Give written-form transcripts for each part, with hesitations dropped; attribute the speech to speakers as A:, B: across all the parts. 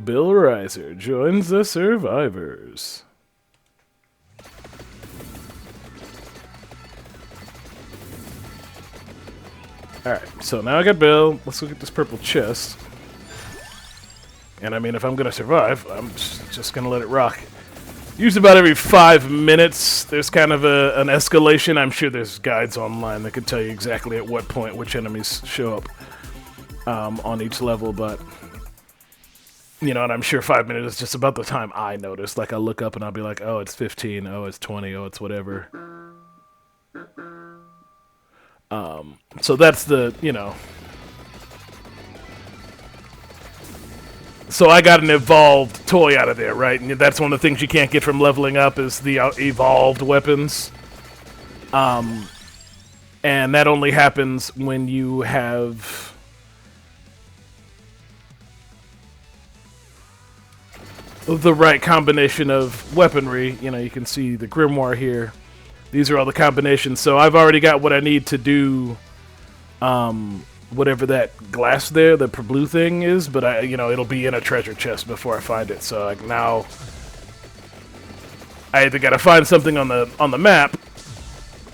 A: Bill Reiser joins the survivors. Alright, so now I got Bill. Let's look at this purple chest. And I mean, if I'm gonna survive, I'm just gonna let it rock. Usually about every 5 minutes, there's kind of an escalation. I'm sure there's guides online that can tell you exactly at what point which enemies show up on each level, but... You know, and I'm sure 5 minutes is just about the time I notice. Like, I'll look up and I'll be like, oh, it's 15, oh, it's 20, oh, it's whatever. So that's the, you know... So I got an evolved toy out of there, right? And that's one of the things you can't get from leveling up is the evolved weapons. And that only happens when you have... the right combination of weaponry. You know, you can see the grimoire here. These are all the combinations. So I've already got what I need to do whatever that glass there, the blue thing is, but it'll be in a treasure chest before I find it. So like now I either got to find something on the map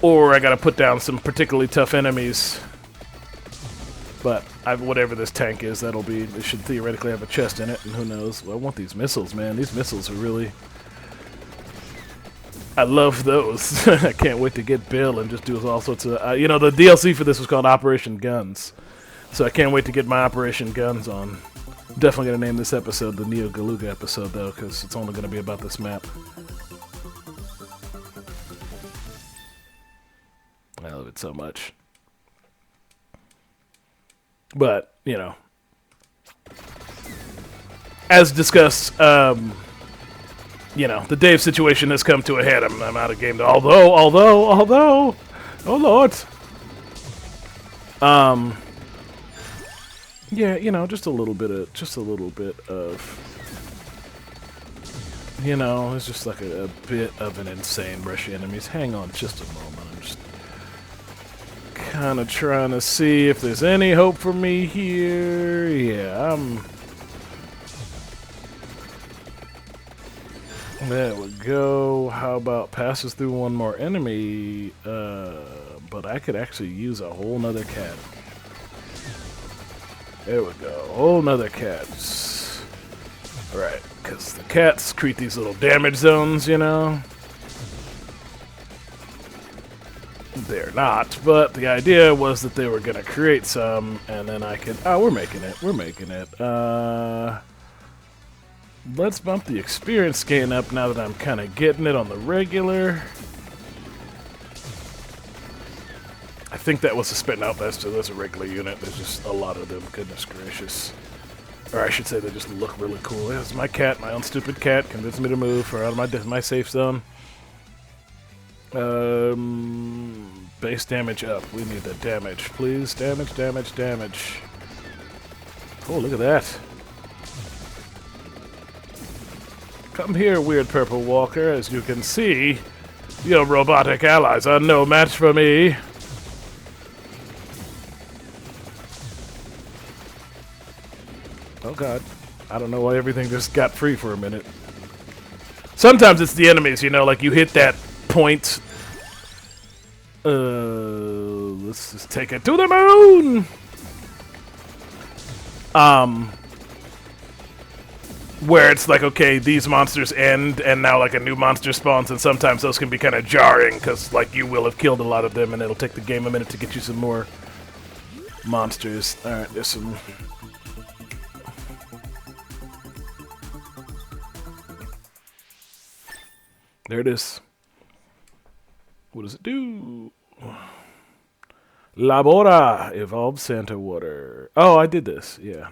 A: or I got to put down some particularly tough enemies. But whatever this tank is, it should theoretically have a chest in it, and who knows. Well, I want these missiles, man. These missiles are really... I love those. I can't wait to get Bill and just do all sorts of... the DLC for this was called Operation Guns. So I can't wait to get my Operation Guns on. Definitely going to name this episode the Neo Galuga episode, though, because it's only going to be about this map. I love it so much. But, you know, as discussed, the Dave situation has come to a head. I'm out of game. Although, oh Lord. Yeah, just a little bit of, it's just like a bit of an insane rush of enemies. Hang on just a moment. I'm just kind of trying to see if there's any hope for me here. Yeah, there we go. How about passes through one more enemy? But I could actually use a whole nother cat. There we go. Whole nother cats. Right, because the cats create these little damage zones, They're not, but the idea was that they were going to create some, and then I could... Oh, we're making it. Let's bump the experience gain up now that I'm kind of getting it on the regular. I think that was a spit. No, that's a regular unit. There's just a lot of them. Goodness gracious. Or I should say they just look really cool. It's my cat, my own stupid cat, convinced me to move or out of my safe zone. Base damage up. We need the damage, please. Damage. Oh, look at that. Come here, weird purple walker. As you can see, your robotic allies are no match for me. Oh god. I don't know why everything just got free for a minute. Sometimes it's the enemies, like you hit that point. Let's just take it to the moon! Where it's like, okay, these monsters end, and now like a new monster spawns, and sometimes those can be kind of jarring, because like you will have killed a lot of them, and it'll take the game a minute to get you some more monsters. Alright, there's some... There it is. What does it do? Labora! Evolved Santa Water. Oh, I did this, yeah.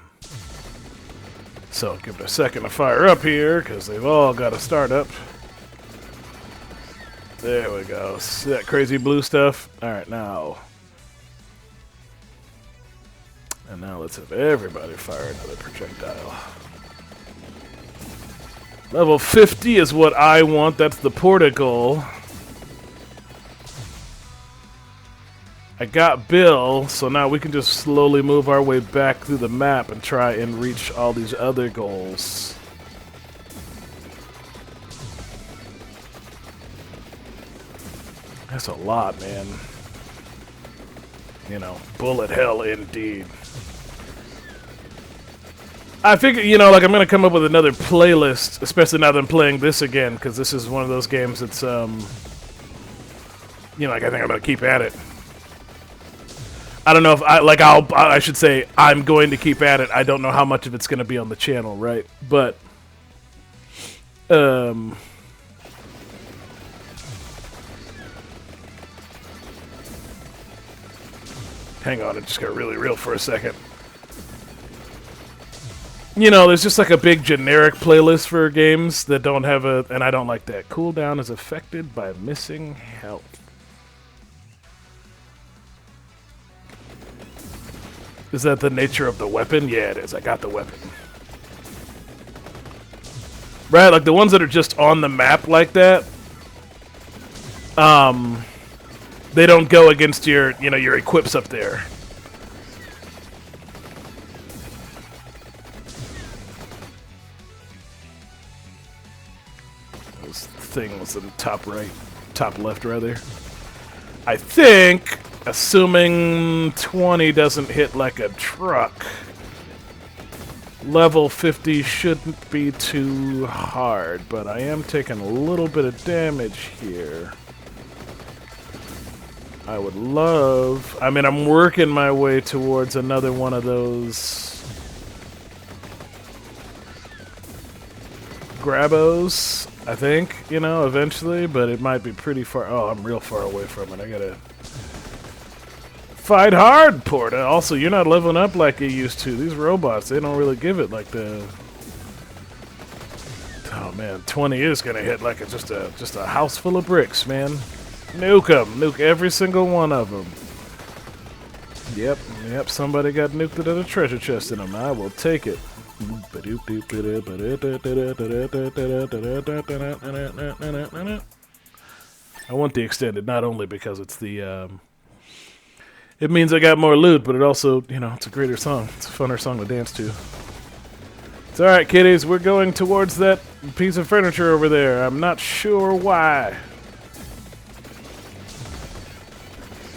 A: So, give it a second to fire up here, because they've all got to start up. There we go. See that crazy blue stuff? Alright, now. And now let's have everybody fire another projectile. Level 50 is what I want. That's the porticle. I got Bill, so now we can just slowly move our way back through the map and try and reach all these other goals. That's a lot, man. You know, bullet hell indeed. I figure, you know, like I'm gonna come up with another playlist, especially now that I'm playing this again, because this is one of those games that's, you know, like I think I'm gonna keep at it. I don't know if I should say I'm going to keep at it. I don't know how much of it's gonna be on the channel, right? But, hang on, it just got really real for a second. You know, there's just like a big generic playlist for games that don't have a... And I don't like that. Cooldown is affected by missing health. Is that the nature of the weapon? Yeah, it is. I got the weapon. Right, like the ones that are just on the map like that, they don't go against your, you know, your equips up there. Those things in the top right, top left rather. I think, assuming 20 doesn't hit like a truck, level 50 shouldn't be too hard, but I am taking a little bit of damage here. I would love... I mean, I'm working my way towards another one of those... Grabos, I think, you know, eventually, but it might be pretty far... Oh, I'm real far away from it. I gotta... Fight hard, Porta! Also, you're not leveling up like you used to. These robots, they don't really give it like the... Oh, man, 20 is gonna hit like just a house full of bricks, man. Nuke them. Nuke every single one of them. Yep, somebody got nuked at a treasure chest in them. I will take it. I want the extended, not only because it's the, it means I got more loot, but it also, you know, it's a greater song. It's a funner song to dance to. It's alright, kiddies, we're going towards that piece of furniture over there. I'm not sure why.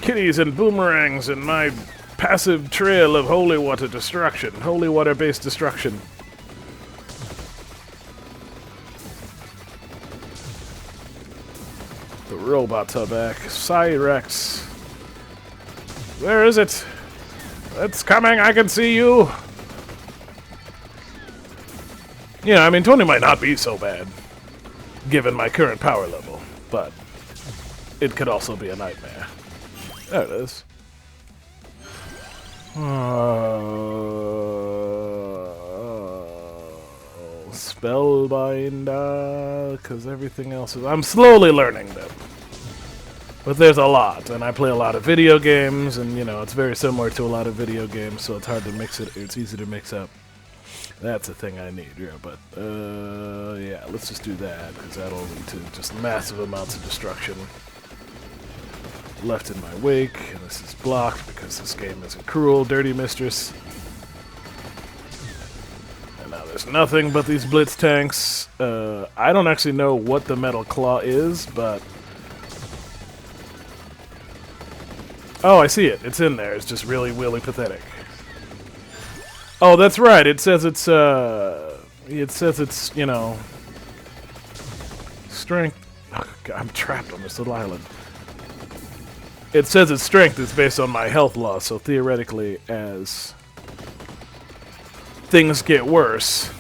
A: Kitties and boomerangs and my passive trail of holy water destruction. Holy water-based destruction. The robots are back. Cyrex. Where is it? It's coming, I can see you. Yeah, I mean, 20 might not be so bad, given my current power level, but it could also be a nightmare. There it is. Spellbinder, because everything else is... I'm slowly learning them. But there's a lot, and I play a lot of video games, and, you know, it's very similar to a lot of video games, so it's hard to mix it. It's easy to mix up. That's a thing I need, yeah, but, yeah, let's just do that, because that'll lead to just massive amounts of destruction left in my wake, and this is blocked because this game is a cruel, dirty mistress. And now there's nothing but these blitz tanks. I don't actually know what the metal claw is, but... Oh, I see it. It's in there. It's just really, really pathetic. Oh, that's right. It says it's, you know... Strength... Oh, God, I'm trapped on this little island. It says its strength is based on my health loss, so theoretically, as things get worse...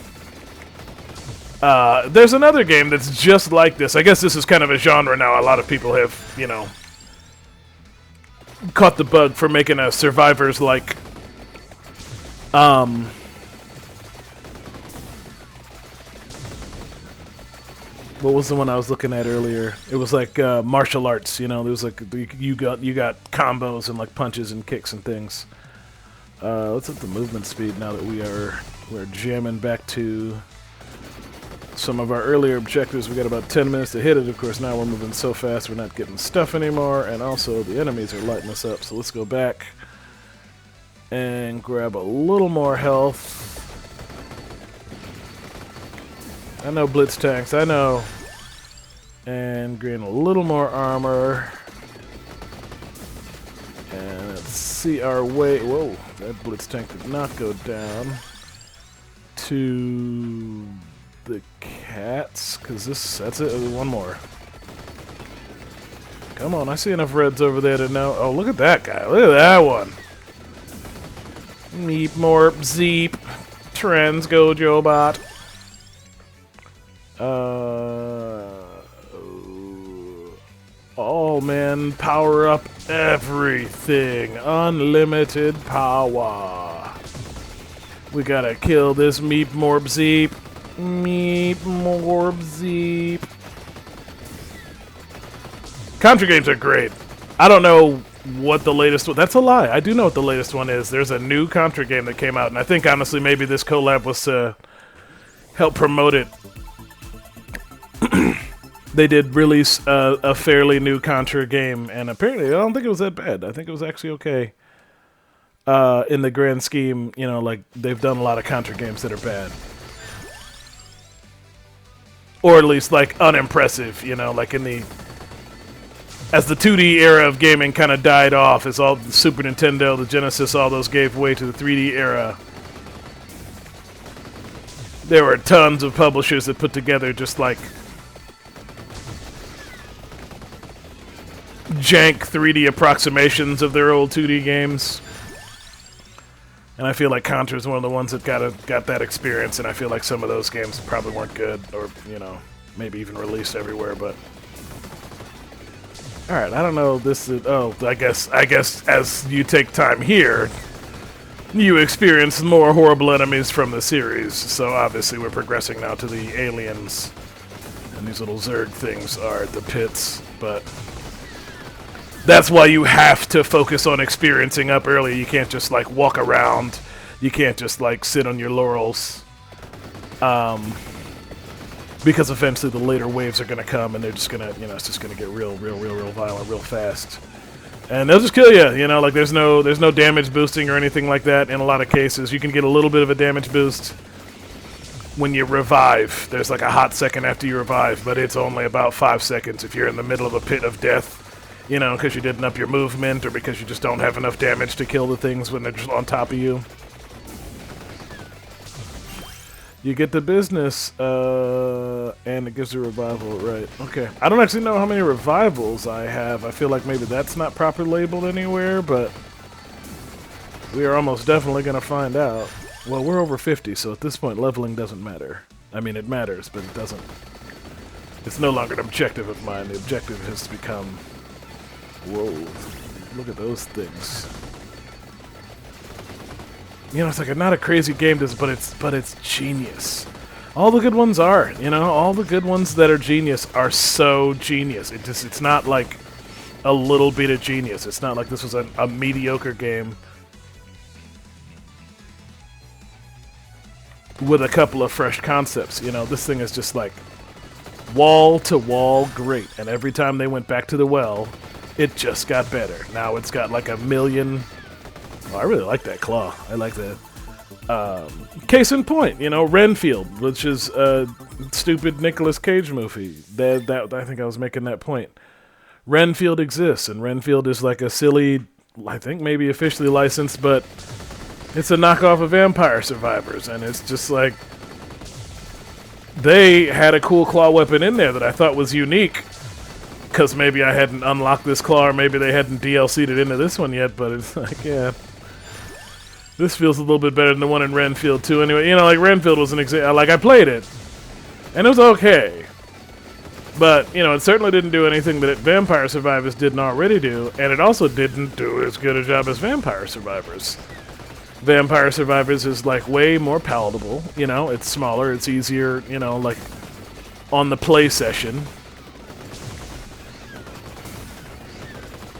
A: there's another game that's just like this. I guess this is kind of a genre now. A lot of people have, you know, caught the bug for making a Survivors-like... What was the one I was looking at earlier? It was like martial arts, you know. There was like you got combos and like punches and kicks and things. Let's up the movement speed now that we're jamming back to some of our earlier objectives. We got about 10 minutes to hit it. Of course, now we're moving so fast we're not getting stuff anymore, and also the enemies are lighting us up. So let's go back and grab a little more health. I know blitz tanks, I know. And gain a little more armor. And let's see our way. Whoa, that blitz tank did not go down. To the cats, because that's it. One more. Come on, I see enough reds over there to know. Oh, look at that guy. Look at that one. Meep, morp, zeep. Trends, go, Jobot. All men, power up everything. Unlimited power. We gotta kill this Meep Morb Zeep. Meep Morb Zeep. Contra games are great. I don't know what the latest one... That's a lie. I do know what the latest one is. There's a new Contra game that came out, and I think, honestly, maybe this collab was to help promote it. They did release a fairly new Contra game, and apparently I don't think it was that bad. I think it was actually okay. In the grand scheme, you know, like, they've done a lot of Contra games that are bad. Or at least, like, unimpressive, you know, like in the... As the 2D era of gaming kind of died off, as all the Super Nintendo, the Genesis, all those gave way to the 3D era, there were tons of publishers that put together just, like, jank 3D approximations of their old 2D games. And I feel like Contra is one of the ones that got that experience, and I feel like some of those games probably weren't good, or, you know, maybe even released everywhere, but... Alright, I don't know, this is... Oh, I guess as you take time here, you experience more horrible enemies from the series, so obviously we're progressing now to the aliens. And these little Zerg things are the pits, but... That's why you have to focus on experiencing up early. You can't just, like, walk around. You can't just, like, sit on your laurels. Because eventually the later waves are going to come, and they're just going to, you know, it's just going to get real violent real fast. And they'll just kill you, you know, like, there's no damage boosting or anything like that in a lot of cases. You can get a little bit of a damage boost when you revive. There's, like, a hot second after you revive, but it's only about 5 seconds if you're in the middle of a pit of death. You know, because you didn't up your movement, or because you just don't have enough damage to kill the things when they're just on top of you. You get the business, and it gives you a revival, right. Okay. I don't actually know how many revivals I have. I feel like maybe that's not properly labeled anywhere, but we are almost definitely going to find out. Well, we're over 50, so at this point, leveling doesn't matter. I mean, it matters, but it doesn't... It's no longer an objective of mine. The objective has become... Whoa, look at those things. You know, it's like not a crazy game, but it's genius. All the good ones are, you know, all the good ones that are genius are so genius. It's not like a little bit of genius. It's not like this was a mediocre game with a couple of fresh concepts. You know, this thing is just like wall to wall great. And every time they went back to the well, it just got better. Now it's got like a million... Oh, I really like that claw. I like that. Case in point, you know, Renfield, which is a stupid Nicolas Cage movie. That I think I was making that point. Renfield exists, and Renfield is like a silly, I think maybe officially licensed, but it's a knockoff of Vampire Survivors, and it's just like... They had a cool claw weapon in there that I thought was unique. Because maybe I hadn't unlocked this claw, or maybe they hadn't DLC'd it into this one yet, but it's like, yeah. This feels a little bit better than the one in Renfield, too. Anyway, you know, like, Renfield was an example. Like, I played it, and it was okay. But, you know, it certainly didn't do anything that Vampire Survivors didn't already do, and it also didn't do as good a job as Vampire Survivors. Vampire Survivors is, like, way more palatable, you know? It's smaller, it's easier, you know, like, on the play session.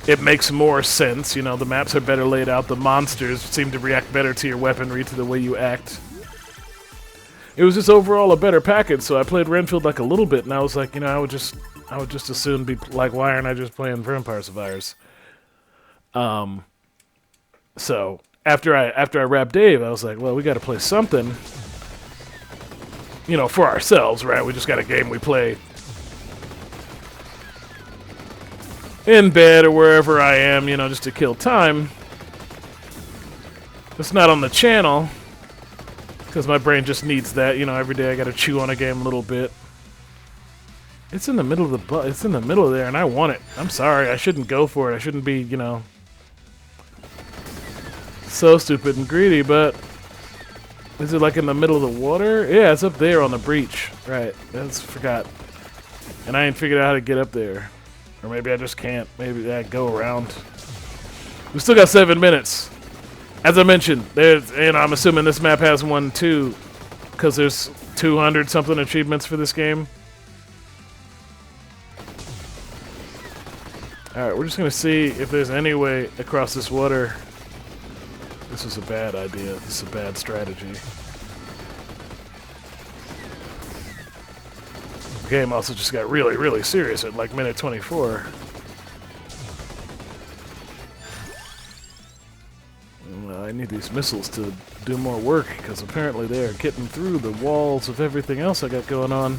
A: It makes more sense, you know, the maps are better laid out, the monsters seem to react better to your weaponry, to the way you act. it was just overall a better package. So I played Renfield like a little bit, and I was like, you know, I would just as soon be like, why aren't I just playing Vampire Survivors? So after I wrapped Dave, I was like, well, we got to play something, you know, for ourselves, right? We just got a game we play in bed or wherever I am, you know, just to kill time. It's not on the channel because my brain just needs that, you know. Every day I got to chew on a game a little bit. It's in the middle of the it's in the middle of there, and I want it. I'm sorry, I shouldn't go for it. I shouldn't be, you know, so stupid and greedy. But is it like in the middle of the water? Yeah, it's up there on the breach. Right, that's forgot. And I ain't figured out how to get up there, or maybe I just can't. Maybe I go around. We still got 7 minutes. As I mentioned, there's, and I'm assuming this map has one too, because there's 200 something achievements for this game. Alright, we're just going to see if there's any way across this water. This is a bad idea. This is a bad strategy. The game also just got really, really serious at like minute 24. I need these missiles to do more work, because apparently they are getting through the walls of everything else I got going on.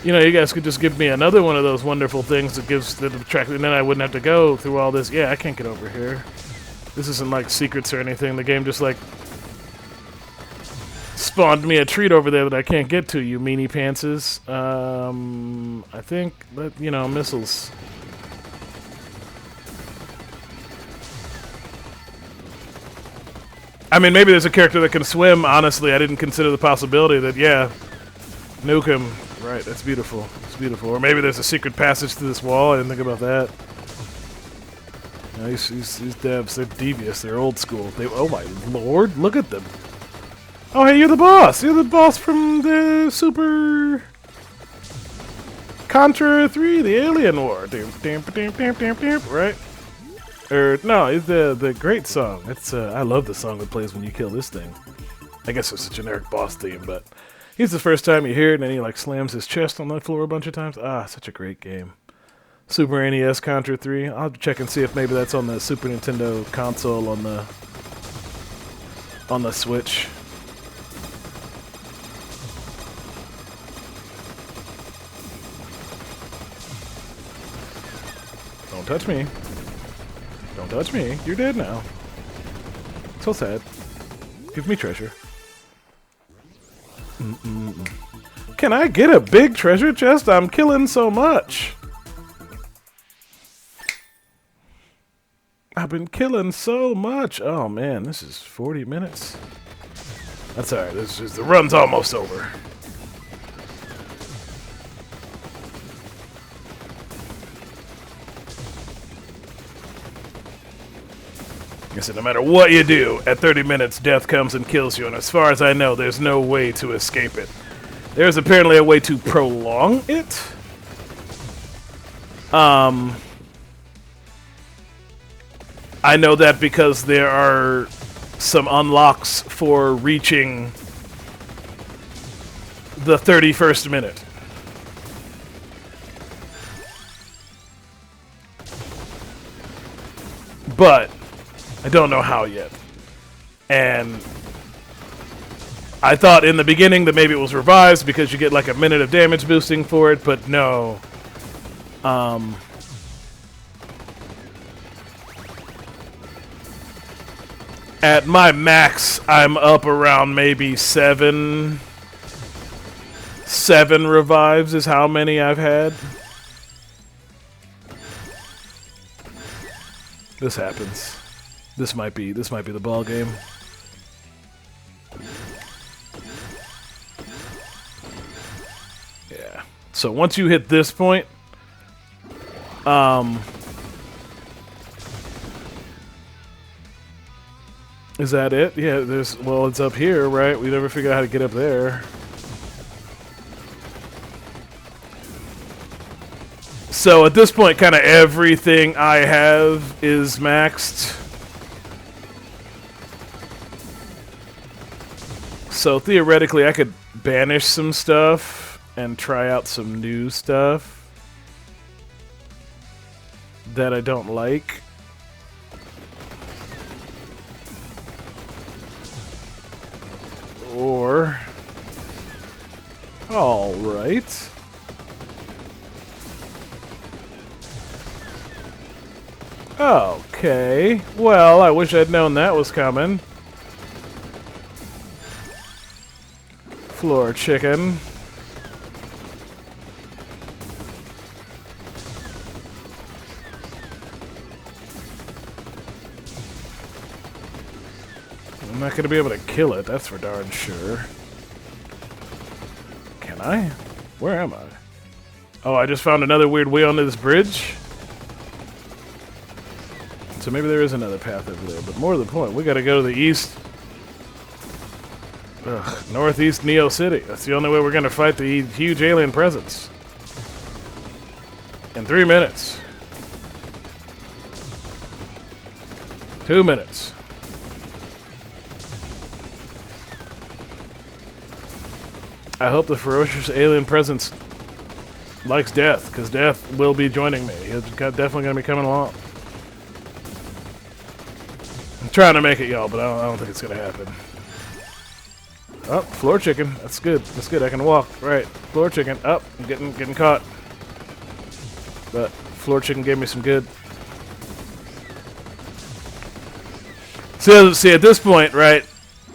A: You know, you guys could just give me another one of those wonderful things that gives the track, and then I wouldn't have to go through all this. Yeah, I can't get over here. This isn't like secrets or anything. The game just like spawned me a treat over there that I can't get to, you meanie pantses. I think that, you know, missiles. I mean, maybe there's a character that can swim. Honestly, I didn't consider the possibility that, yeah, nuke him. Right, that's beautiful. It's beautiful. Or maybe there's a secret passage to this wall. I didn't think about that. You know, these devs, they're devious. They're old school. Oh my lord, look at them. Oh, hey, you're the boss. You're the boss from the Super Contra 3, the Alien War. Right? Or no, it's the great song. It's I love the song that plays when you kill this thing. I guess it's a generic boss theme, but he's the first time you hear it, and then he like slams his chest on the floor a bunch of times. Ah, such a great game. Super NES Contra 3. I'll check and see if maybe that's on the Super Nintendo console on the Switch. Don't touch me. Don't touch me. You're dead now. So sad. Give me treasure. Can I get a big treasure chest? I'm killing so much. I've been killing so much. Oh man, this is 40 minutes. That's alright. The run's almost over. I said, no matter what you do, at 30 minutes, death comes and kills you, and as far as I know, there's no way to escape it. There's apparently a way to prolong it. I know that because there are some unlocks for reaching the 31st minute. But I don't know how yet. And I thought in the beginning that maybe it was revised because you get like a minute of damage boosting for it, but no. At my max, I'm up around maybe seven revives is how many I've had. This happens. This might be the ball game. Yeah. So once you hit this point, is that it? Yeah, well, it's up here, right? We never figured out how to get up there. So at this point, kind of everything I have is maxed. So theoretically, I could banish some stuff and try out some new stuff that I don't like. Or... Alright. Okay. Well, I wish I'd known that was coming. Floor chicken. I'm not gonna be able to kill it, that's for darn sure. Can I? Where am I? Oh, I just found another weird way onto this bridge. So maybe there is another path over there, but more to the point, we gotta go to the east. Northeast Neo City. That's the only way we're gonna fight the huge alien presence. In 3 minutes. 2 minutes. I hope the ferocious alien presence likes Death, because Death will be joining me. He's definitely going to be coming along. I'm trying to make it, y'all, but I don't think it's going to happen. Oh, floor chicken. That's good. That's good. I can walk. Right. Floor chicken. Up. I'm getting caught. But floor chicken gave me some good. See, at this point, right?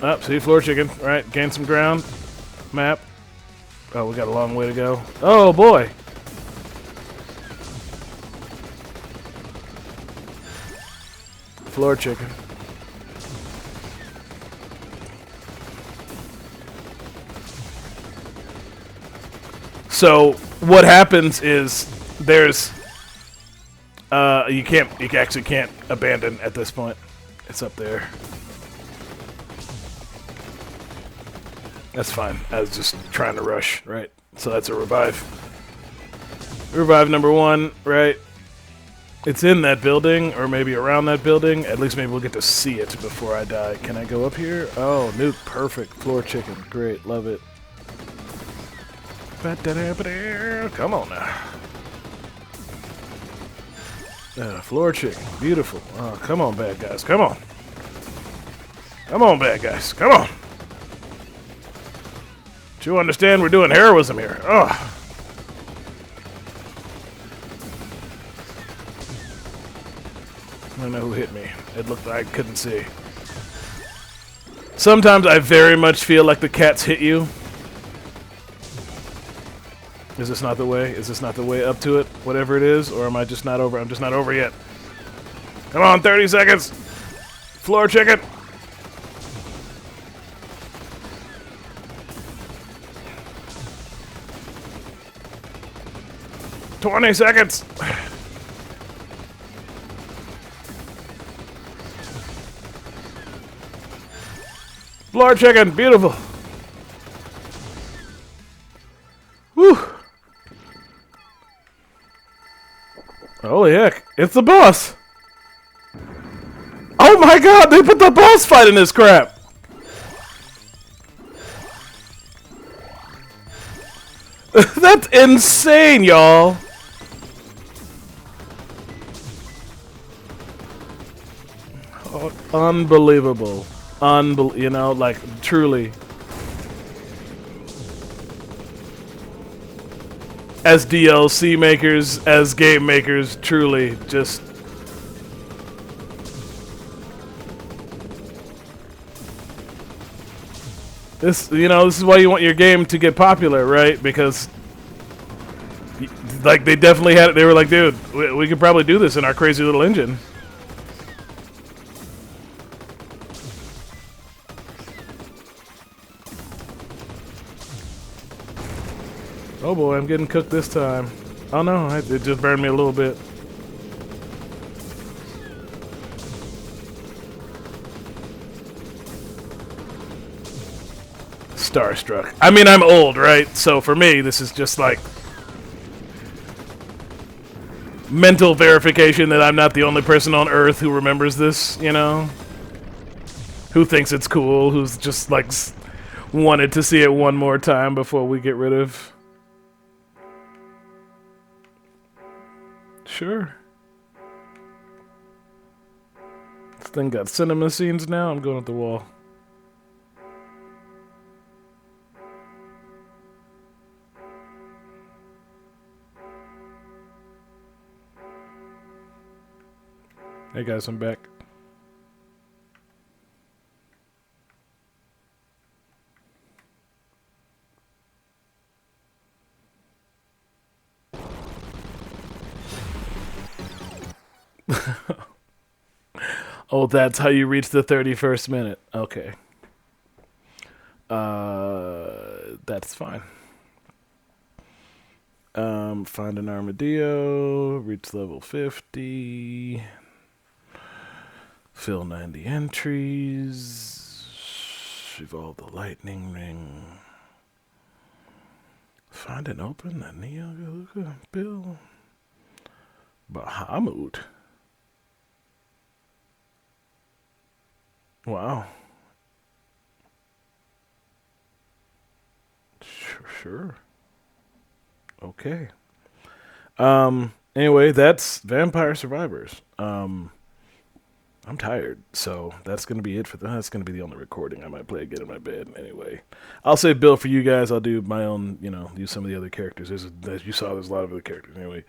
A: Up. See, floor chicken. Right. Gain some ground. Map. Oh, we got a long way to go. Oh, boy. Floor chicken. So what happens is there's you actually can't abandon at this point. It's up there. That's fine. I was just trying to rush, right? So that's a revive. Revive number 1, right? It's in that building, or maybe around that building. At least maybe we'll get to see it before I die. Can I go up here? Oh, nuke. Perfect. Floor chicken. Great. Love it. Come on now. Floor chicken. Beautiful. Oh, come on, bad guys. Come on. Come on, bad guys. Come on. Do you understand we're doing heroism here? Ugh. I don't know who hit me. It looked like I couldn't see. Sometimes I very much feel like the cats hit you. Is this not the way? Is this not the way up to it? Whatever it is? Or am I just not over? I'm just not over yet. Come on, 30 seconds! Floor chicken! "20 seconds! Floor chicken, beautiful! Whew! Holy heck, it's the boss! Oh my god, they put the boss fight in this crap! That's insane, y'all! Oh, unbelievable. You know, like, truly. As DLC makers, as game makers, truly, just... This, you know, this is why you want your game to get popular, right? Because, like, they definitely had it. They were like, dude, we could probably do this in our crazy little engine. Oh boy, I'm getting cooked this time. Oh no, it just burned me a little bit. Starstruck. I mean, I'm old, right? So for me, this is just like... mental verification that I'm not the only person on Earth who remembers this, you know? Who thinks it's cool, who's just like wanted to see it one more time before we get rid of. Sure. This thing got cinema scenes now. I'm going at the wall. Hey guys, I'm back. Oh, that's how you reach the 31st minute. Okay. That's fine. Find an armadillo, reach level 50, fill 90 entries, evolve the lightning ring, find and open the Neo Bill, Bahamut. Wow. Sure. Okay. Anyway, that's Vampire Survivors. I'm tired, so that's gonna be it for that's gonna be the only recording I might play again in my bed. Anyway, I'll save Bill for you guys. I'll do my own, use some of the other characters. As you saw, there's a lot of other characters. Anyway,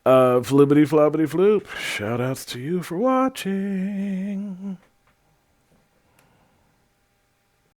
A: flippity floppity floop. Shout outs to you for watching.